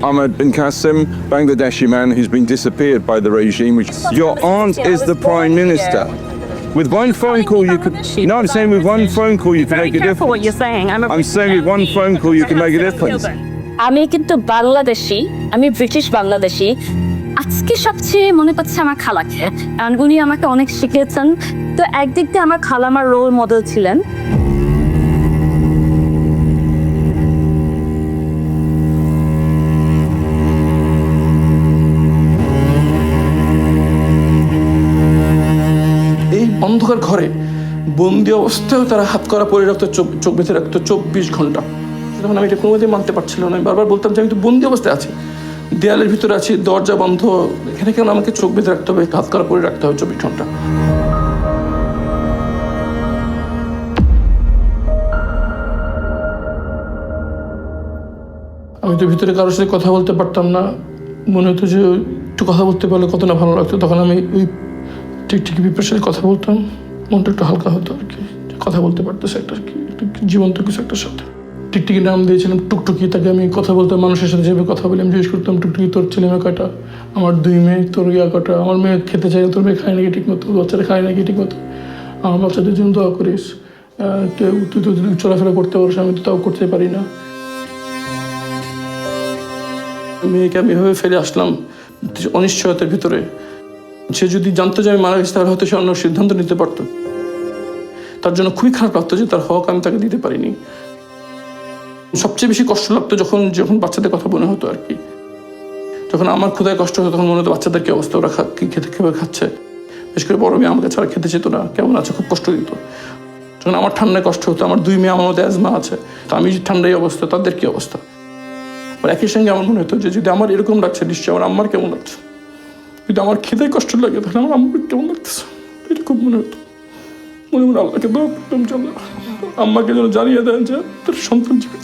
Ahmed bin Qasim, Bangladeshi man who's been disappeared by the regime. Your aunt is the Prime Minister. With one phone call you could... No, I'm saying with one phone call you can make a difference. What you're saying. I'm saying with one phone call you can make a difference. আমি কিন্তু বাংলাদেশি, আমি British Bangladeshi. আজকে সবচেয়ে মনে পড়ছে আমার খালাকে, কারণ উনি আমাকে অনেক শিখিয়েছেন। তো একদিক দিয়ে আমার খালা আমার রোল মডেল ছিলেন। এই অন্ধকার ঘরে বন্দি অবস্থায় তারা হাত করা পরে রাখতো, চোখ বেঁধে রাখতো 24 ঘন্টা। তখন আমি এটা কোনোমতেই মানতে পারছিলাম না। আমি বারবার বলতাম যে আমি তো বন্দি অবস্থায় আছি, দেয়ালের ভিতরে আছি, দরজা বন্ধ, এখানে কেন আমাকে চোখ বেঁধে রাখতে হবে, হাত করা পরে রাখতে হবে 24 ঘন্টা। আমি তো ভিতরে কারোর সাথে কথা বলতে পারতাম না। মনে হতো যে একটু কথা বলতে পারলে কত না ভালো লাগতো। তখন আমি ওই টিকটিকি পিঁপড়ার সাথে কথা বলতাম, মনটা একটু হালকা হতো আর কি, কথা বলতে পারতেছে একটা জীবন্ত কিছু একটা সাথে। টিকটিকি নাম দিয়েছিলাম টুকটুকি, তাকে আমি কথা বলতাম মানুষের সাথে যেভাবে কথা বলি। আমি জিজ্ঞেস করতাম, টুকটুকি তোর ছেলে মেয়ে কয়টা? আমার 2 মেয়ে। তোর ইয়া কটা? আমার মেয়ে খেতে চাই, তোর মেয়ে খায় নাকি ঠিক মতো? বাচ্চারা খায় নাকি ঠিক মতো? আমার বাচ্চাদের জন্য দোয়া করিস। তুই তো চলাফেরা করতে পারিস, আমি তো তাও করতে পারি না। মেয়েকে আমি এভাবে ফেলে আসলাম অনিশ্চয়তার ভিতরে। সে যদি জানতো যে আমি মারা গেছি তাহলে হয়তো সে অন্য সিদ্ধান্ত নিতে পারতো। তার জন্য খুবই খারাপ লাগতো যে তার হক আমি তাকে দিতে পারিনি। সবচেয়ে বেশি কষ্ট লাগতো যখন বাচ্চাদের কথা মনে হতো আর কি। যখন আমার ক্ষুধায় কষ্ট হতো তখন মনে হতো বাচ্চাদের কি অবস্থা, ওরা কিভাবে খাচ্ছে। বিশেষ করে বড় মেয়ে আমাকে ছাড়া খেতে চেত না, কেমন আছে, খুব কষ্ট দিত। যখন আমার ঠান্ডায় কষ্ট হতো, আমার 2 মেয়ে আমার মধ্যে অ্যাজমা আছে, তো আমি ঠান্ডায় অবস্থা, তাদের কি অবস্থা। একই সঙ্গে আমার মনে হতো যে যদি আমার এরকম লাগছে নিশ্চয়ই আমার আম্মার কেমন লাগছে। যদি আমার খিদে কষ্ট লাগে তাহলে আমার আম্মার কেমন লাগতেছে, এটা খুব মনে হতো। মনে আল্লাহকে দোয়া করতাম যেন আম্মাকে যেন জানিয়ে দেন যে তার সন্তান জীবিত।